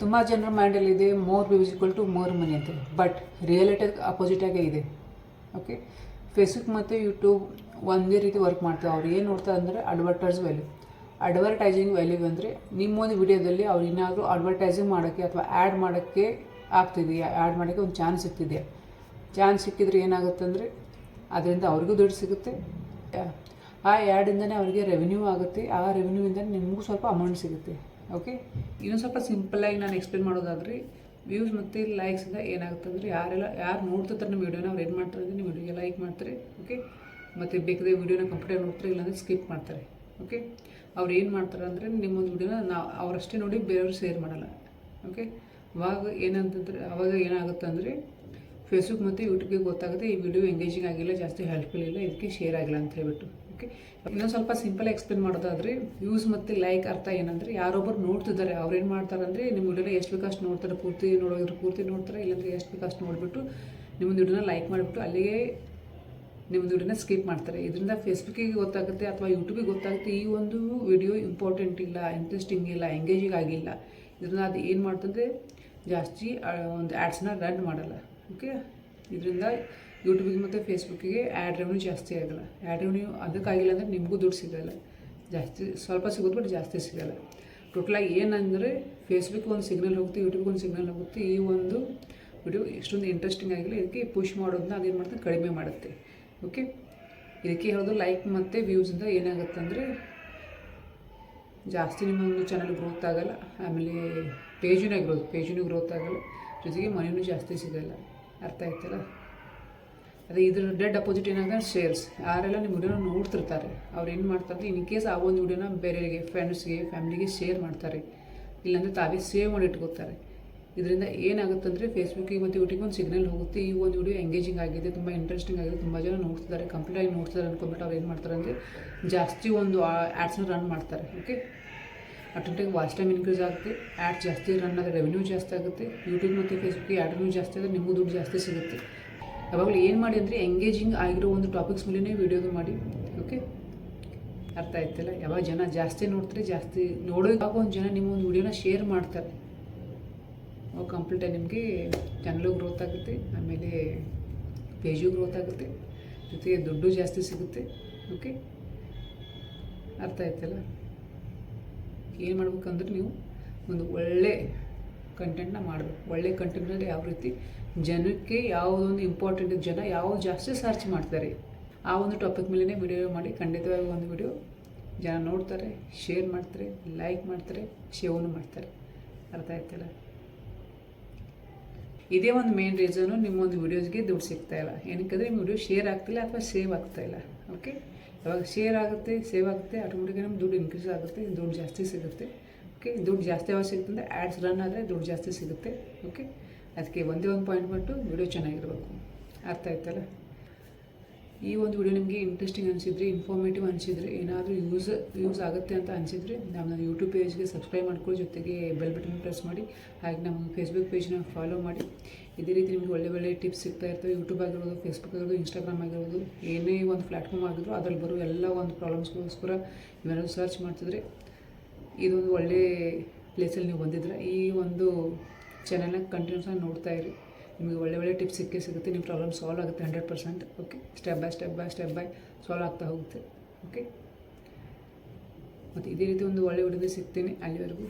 ತುಂಬ ಜನರ ಮೈಂಡಲ್ಲಿದೆ more views equal to more money ಅಂತ. ಬಟ್ ರಿಯಾಲಿಟಿ ಅಪೋಸಿಟಾಗೇ ಇದೆ. ಓಕೆ, ಫೇಸ್ಬುಕ್ ಮತ್ತು ಯೂಟ್ಯೂಬ್ ಒಂದೇ ರೀತಿ ವರ್ಕ್ ಮಾಡ್ತಾರೆ. ಅವ್ರು ಏನು ನೋಡ್ತಾರೆ ಅಂದರೆ ಅಡ್ವರ್ಟೈಸಿಂಗ್ ವ್ಯಾಲ್ಯೂ ಅಂದರೆ ನಿಮ್ಮೊಂದು ವಿಡಿಯೋದಲ್ಲಿ ಅವ್ರು ಏನಾದರೂ ಅಡ್ವರ್ಟೈಸಿಂಗ್ ಮಾಡೋಕ್ಕೆ ಅಥವಾ ಆ್ಯಡ್ ಮಾಡೋಕ್ಕೆ ಆಗ್ತಿದೆಯಾ, ಆ್ಯಡ್ ಮಾಡೋಕ್ಕೆ ಒಂದು ಚಾನ್ಸ್ ಸಿಗ್ತಿದೆಯಾ. ಚಾನ್ಸ್ ಸಿಕ್ಕಿದ್ರೆ ಏನಾಗುತ್ತೆ ಅಂದರೆ ಅದರಿಂದ ಅವ್ರಿಗೂ ದುಡ್ಡು ಸಿಗುತ್ತೆ, ಆ ಆ್ಯಡಿಂದನೇ ಅವರಿಗೆ ರೆವೆನ್ಯೂ ಆಗುತ್ತೆ, ಆ ರೆವೆನ್ಯೂಯಿಂದ ನಿಮಗೂ ಸ್ವಲ್ಪ ಅಮೌಂಟ್ ಸಿಗುತ್ತೆ. ಓಕೆ, ಇನ್ನೂ ಸ್ವಲ್ಪ ಸಿಂಪಲ್ಲಾಗಿ ನಾನು ಎಕ್ಸ್ಪ್ಲೇನ್ ಮಾಡೋದಾದರೆ ವ್ಯೂಸ್ ಮತ್ತು ಲೈಕ್ಸಿಂದ ಏನಾಗುತ್ತೆ ಅಂದರೆ ಯಾರು ನೋಡ್ತಿರ್ತಾರೆ ನಿಮ್ಮ ವೀಡಿಯೋನ ಅವ್ರು ಏನು ಮಾಡ್ತಾರೆ ಅಂದರೆ ನಿಮ್ಮ ವೀಡಿಯೋಗೆ ಲೈಕ್ ಮಾಡ್ತಾರೆ. ಓಕೆ, ಮತ್ತು ಬೇಕಾದ್ರೆ ವೀಡಿಯೋನ ಕಂಪ್ಲೀಟಾಗಿ ನೋಡ್ತಾರೆ, ಇಲ್ಲಾಂದರೆ ಸ್ಕಿಪ್ ಮಾಡ್ತಾರೆ. ಓಕೆ, ಅವ್ರು ಏನು ಮಾಡ್ತಾರೆ ಅಂದರೆ ನಿಮ್ಮೊಂದು ವೀಡಿಯೋನ ಅವರಷ್ಟೇ ನೋಡಿ ಬೇರೆಯವರು ಶೇರ್ ಮಾಡಲ್ಲ. ಓಕೆ, ಅವಾಗ ಏನಾಗುತ್ತೆ ಅಂದರೆ ಫೇಸ್ಬುಕ್ ಮತ್ತು ಯೂಟ್ಯೂಬ್ಗೆ ಗೊತ್ತಾಗುತ್ತೆ ಈ ವಿಡಿಯೋ ಎಂಗೇಜಿಂಗ್ ಆಗಿಲ್ಲ, ಜಾಸ್ತಿ ಹೆಲ್ಪ್ಫುಲ್ ಇಲ್ಲ, ಇದಕ್ಕೆ ಶೇರ್ ಆಗಿಲ್ಲ ಅಂತ ಹೇಳ್ಬಿಟ್ಟು. ಓಕೆ, ಇನ್ನೊಂದು ಸ್ವಲ್ಪ ಸಿಂಪಲ್ ಎಕ್ಸ್ಪ್ಲೇನ್ ಮಾಡೋದಾದರೆ ವ್ಯೂಸ್ ಮತ್ತು ಲೈಕ್ ಅರ್ಥ ಏನಂದರೆ ಯಾರೊಬ್ಬರು ನೋಡ್ತಿದ್ದಾರೆ ಅವ್ರು ಏನು ಮಾಡ್ತಾರೆ ಅಂದರೆ ನಿಮ್ಮ ವಿಡಿಯೋನ ಎಷ್ಟು ಬೇಕಷ್ಟು ನೋಡ್ತಾರೆ, ಪೂರ್ತಿ ನೋಡ್ತಾರೆ, ಇಲ್ಲಾಂದರೆ ಎಷ್ಟು ಬೇಕಷ್ಟು ನೋಡಿಬಿಟ್ಟು ನಿಮ್ಮೊಂದು ವಿಡಿಯೋನ ಲೈಕ್ ಮಾಡಿಬಿಟ್ಟು ಅಲ್ಲಿಗೆ ನಿಮ್ಮದು ವಿಡಿಯೋನ ಸ್ಕಿಪ್ ಮಾಡ್ತಾರೆ. ಇದರಿಂದ ಫೇಸ್ಬುಕ್ಕಿಗೆ ಗೊತ್ತಾಗುತ್ತೆ ಅಥವಾ ಯೂಟ್ಯೂಬಿಗೆ ಗೊತ್ತಾಗುತ್ತೆ ಈ ಒಂದು ವಿಡಿಯೋ ಇಂಪಾರ್ಟೆಂಟ್ ಇಲ್ಲ, ಇಂಟ್ರೆಸ್ಟಿಂಗ್ ಇಲ್ಲ, ಎಂಗೇಜಿಂಗ್ ಆಗಿಲ್ಲ. ಇದರಿಂದ ಅದು ಏನು ಮಾಡ್ತಂದರೆ ಜಾಸ್ತಿ ಒಂದು ಆ್ಯಡ್ಸ್ನ ರನ್ ಮಾಡಲ್ಲ. ಓಕೆ, ಇದರಿಂದ ಯೂಟ್ಯೂಬಿಗೆ ಮತ್ತು ಫೇಸ್ಬುಕ್ಕಿಗೆ ಆ್ಯಡ್ ರೆವೆನ್ಯೂ ಜಾಸ್ತಿ ಆಗಲ್ಲ. ಆ್ಯಡ್ ರೆವೆನ್ಯೂ ಅದಕ್ಕಾಗಿಲ್ಲ ಅಂದರೆ ನಿಮಗೂ ದುಡ್ಡು ಸಿಗೋಲ್ಲ, ಜಾಸ್ತಿ ಸ್ವಲ್ಪ ಸಿಗೋದು ಬಟ್ ಜಾಸ್ತಿ ಸಿಗೋಲ್ಲ. ಟೋಟಲಾಗಿ ಏನಂದರೆ ಫೇಸ್ಬುಕ್ ಒಂದು ಸಿಗ್ನಲ್ ಹೋಗುತ್ತೆ, ಯೂಟ್ಯೂಬ್ಗೆ ಒಂದು ಸಿಗ್ನಲ್ ಹೋಗುತ್ತೆ. ಈ ಒಂದು ವಿಡಿಯೋ ಎಷ್ಟೊಂದು ಇಂಟ್ರೆಸ್ಟಿಂಗ್ ಆಗಿಲ್ಲ, ಇದಕ್ಕೆ ಪುಷ್ ಮಾಡೋದನ್ನ ಅದೇನು ಮಾಡ್ತಾರೆ ಕಡಿಮೆ ಮಾಡುತ್ತೆ. ಓಕೆ, ಇದಕ್ಕೆ ಹೇಳೋದು ಲೈಕ್ ಮತ್ತು ವ್ಯೂಸಿಂದ ಏನಾಗುತ್ತೆ ಅಂದರೆ ಜಾಸ್ತಿ ನಿಮ್ಮ ಒಂದು ಚಾನಲ್ ಗ್ರೋತ್ ಆಗಲ್ಲ, ಆಮೇಲೆ ಪೇಜಿನೂ ಗ್ರೋತ್ ಆಗಲ್ಲ, ಜೊತೆಗೆ ಮನಿನೂ ಜಾಸ್ತಿ ಸಿಗೋಲ್ಲ. ಅರ್ಥ ಆಯ್ತಲ್ಲ? ಅದೇ ಇದ್ರ ಡೆಡ್ ಅಪೋಸಿಟ್ ಏನಾಗುತ್ತೆ ಶೇರ್ಸ್. ಯಾರೆಲ್ಲ ನಿಮ್ಮ ವಿಡಿಯೋನ ನೋಡ್ತಿರ್ತಾರೆ ಅವ್ರು ಏನು ಮಾಡ್ತಾರೆ ಇನ್ ಕೇಸ್ ಆ ಒಂದು ವಿಡಿಯೋನ ಬೇರೆಯವರಿಗೆ, ಫ್ರೆಂಡ್ಸ್ಗೆ, ಫ್ಯಾಮಿಲಿಗೆ ಶೇರ್ ಮಾಡ್ತಾರೆ, ಇಲ್ಲಾಂದರೆ ತಾವೇ ಸೇವ್ ಮಾಡಿ ಇಟ್ಕೋತಾರೆ. ಇದರಿಂದ ಏನಾಗುತ್ತೆ ಅಂದರೆ ಫೇಸ್ಬುಕ್ಕಿಗೆ ಮತ್ತು ಯೂಟ್ಯೂಬ್ಗೆ ಒಂದು ಸಿಗ್ನಲ್ ಹೋಗುತ್ತೆ, ಈ ಒಂದು ವಿಡಿಯೋ ಎಂಗೇಜಿಂಗ್ ಆಗಿದೆ, ತುಂಬ ಇಂಟ್ರೆಸ್ಟಿಂಗ್ ಆಗಿದೆ, ತುಂಬ ಜನ ನೋಡ್ತಿದ್ದಾರೆ, ಕಂಪ್ಲೀಟಾಗಿ ನೋಡ್ತಿದ್ದಾರೆ ಅಂದ್ಕೊಂಡ್ಬಿಟ್ಟು ಅವ್ರು ಏನು ಮಾಡ್ತಾರೆ ಅಂದರೆ ಜಾಸ್ತಿ ಒಂದು ಆ್ಯಡ್ಸ್ನ ರನ್ ಮಾಡ್ತಾರೆ. Okay, automatic watch time increase ಆಗುತ್ತೆ, ಆ್ಯಡ್ ಜಾಸ್ತಿ ರನ್ ಆದರೆ ರೆವೆನ್ಯೂ ಜಾಸ್ತಿ ಆಗುತ್ತೆ. ಯೂಟ್ಯೂಬ್ ಮತ್ತು ಫೇಸ್ಬುಕ್ಗೆ ಆ್ಯಡ್ ರೆವೆನ್ಯೂ ಜಾಸ್ತಿ ಆದರೆ ನಿಮಗೂ ದುಡ್ಡು ಜಾಸ್ತಿ ಸಿಗುತ್ತೆ. ಯಾವಾಗಲೂ ಏನು ಮಾಡಿ ಅಂದರೆ ಎಂಗೇಜಿಂಗ್ ಆಗಿರೋ ಒಂದು ಟಾಪಿಕ್ಸ್ ಮೇಲೇ ವೀಡಿಯೋದು ಮಾಡಿ. ಓಕೆ, ಅರ್ಥ ಆಯ್ತಲ್ಲ? ಯಾವಾಗ ಜನ ಜಾಸ್ತಿ ನೋಡ್ತಾರೆ, ಜಾಸ್ತಿ ನೋಡೋವಾಗ ಒಂದು ಜನ ನಿಮ್ಮ ಒಂದು ವೀಡಿಯೋನ ಶೇರ್ ಮಾಡ್ತಾರೆ, ಅವಾಗ ಕಂಪ್ಲೀಟಾಗಿ ನಿಮಗೆ ಚಾನಲು ಗ್ರೋತ್ ಆಗುತ್ತೆ, ಆಮೇಲೆ ಪೇಜು ಗ್ರೋತ್ ಆಗುತ್ತೆ, ಜೊತೆಗೆ ದುಡ್ಡು ಜಾಸ್ತಿ ಸಿಗುತ್ತೆ. ಓಕೆ, ಅರ್ಥ ಆಯ್ತಲ್ಲ? ಏನು ಮಾಡ್ಬೇಕಂದ್ರೆ ನೀವು ಒಂದು ಒಳ್ಳೆ ಕಂಟೆಂಟ್ನ ಮಾಡಬೇಕು. ಒಳ್ಳೆ ಕಂಟೆಂಟ್ನಲ್ಲಿ ಯಾವ ರೀತಿ ಜನಕ್ಕೆ ಯಾವುದೊಂದು ಇಂಪಾರ್ಟೆಂಟ್, ಜನ ಯಾವುದು ಜಾಸ್ತಿ ಸರ್ಚ್ ಮಾಡ್ತಾರೆ ಆ ಒಂದು ಟಾಪಿಕ್ ಮೇಲೇ ವಿಡಿಯೋ ಮಾಡಿ ಖಂಡಿತವಾಗಿ ಒಂದು ವಿಡಿಯೋ ಜನ ನೋಡ್ತಾರೆ, ಶೇರ್ ಮಾಡ್ತಾರೆ, ಲೈಕ್ ಮಾಡ್ತಾರೆ, ಸೇವನು ಮಾಡ್ತಾರೆ. ಅರ್ಥ ಆಯ್ತಲ್ಲ? ಇದೇ ಒಂದು ಮೇನ್ ರೀಸನು ನಿಮ್ಮೊಂದು ವೀಡಿಯೋಸ್ಗೆ ದುಡ್ಡು ಸಿಗ್ತಾಯಿಲ್ಲ. ಏನಕ್ಕಂದರೆ ನಿಮ್ಮ ವಿಡಿಯೋ ಶೇರ್ ಆಗ್ತಿಲ್ಲ ಅಥವಾ ಸೇವ್ ಆಗ್ತಾಯಿಲ್ಲ. ಓಕೆ, ಯಾವಾಗ ಶೇರ್ ಆಗುತ್ತೆ, ಸೇವ್ ಆಗುತ್ತೆ, ಆಟೋಮೆಟಿಕಾಗಿ ನಮ್ಗೆ ದುಡ್ಡು ಇನ್ಕ್ರೀಸ್ ಆಗುತ್ತೆ, ದುಡ್ಡು ಜಾಸ್ತಿ ಸಿಗುತ್ತೆ. ಓಕೆ, ದುಡ್ಡು ಜಾಸ್ತಿ ಯಾವಾಗ ಸಿಗುತ್ತೆ, ಆ್ಯಡ್ಸ್ ರನ್ ಆದರೆ ದುಡ್ಡು ಜಾಸ್ತಿ ಸಿಗುತ್ತೆ. ಓಕೆ, ಅದಕ್ಕೆ ಒಂದೇ ಒಂದು ಪಾಯಿಂಟ್ ಬಿಟ್ಟು ವಿಡಿಯೋ ಚೆನ್ನಾಗಿರಬೇಕು. ಅರ್ಥ ಆಯ್ತಲ್ಲ? ಈ ಒಂದು ವಿಡಿಯೋ ನಿಮಗೆ ಇಂಟ್ರೆಸ್ಟಿಂಗ್ ಅನಿಸಿದರೆ, ಇನ್ಫಾರ್ಮೇಟಿವ್ ಅನಿಸಿದರೆ, ಏನಾದರೂ ಯೂಸ್ ಆಗುತ್ತೆ ಅಂತ ಅನಿಸಿದರೆ ನಮ್ಮ ಯೂಟ್ಯೂಬ್ ಪೇಜ್ಗೆ ಸಬ್ಸ್ಕ್ರೈಬ್ ಮಾಡ್ಕೊಳ್ಳಿ, ಜೊತೆಗೆ ಬೆಲ್ ಬಟನ್ ಪ್ರೆಸ್ ಮಾಡಿ, ಹಾಗೆ ನಮ್ಮ ಫೇಸ್ಬುಕ್ ಪೇಜ್ನ ಫಾಲೋ ಮಾಡಿ. ಇದೇ ರೀತಿ ನಿಮಗೆ ಒಳ್ಳೆ ಟಿಪ್ಸ್ ಸಿಗ್ತಾ ಇರ್ತವೆ. ಯೂಟ್ಯೂಬ್ ಆಗಿರ್ಬೋದು, ಫೇಸ್ಬುಕ್ ಆಗಿರ್ಬೋದು, ಇನ್ಸ್ಟಾಗ್ರಾಮ್ ಆಗಿರ್ಬೋದು, ಏನೇ ಒಂದು ಪ್ಲ್ಯಾಟ್ಫಾರ್ಮ್ ಆಗಿದ್ರು ಅದ್ರಲ್ಲಿ ಬರೋ ಎಲ್ಲ ಒಂದು ಪ್ರಾಬ್ಲಮ್ಸ್ಗೋಸ್ಕರ ನೀವೇನಾದರೂ ಸರ್ಚ್ ಮಾಡ್ತಿದ್ರೆ ಇದೊಂದು ಒಳ್ಳೆ ಪ್ಲೇಸಲ್ಲಿ ನೀವು ಬಂದಿದ್ರೆ ಈ ಒಂದು ಚಾನಲ್ನ ಕಂಟಿನ್ಯೂಸ್ ಆಗಿ ನೋಡ್ತಾ ಇರಿ. ನಿಮಗೆ ಒಳ್ಳೆ ಟಿಪ್ಸ್ ಸಿಗುತ್ತೆ, ನಿಮ್ಮ ಪ್ರಾಬ್ಲಮ್ ಸಾಲ್ವ್ ಆಗುತ್ತೆ 100%. ಓಕೆ, ಸ್ಟೆಪ್ ಬೈ ಸಾಲ್ವ್ ಆಗ್ತಾ ಹೋಗುತ್ತೆ. ಓಕೆ, ಮತ್ತು ಇದೇ ರೀತಿ ಒಂದು ಒಳ್ಳೆ ವಿಡಿಯೋದಲ್ಲಿ ಸಿಗ್ತೀನಿ. ಅಲ್ಲಿವರೆಗೂ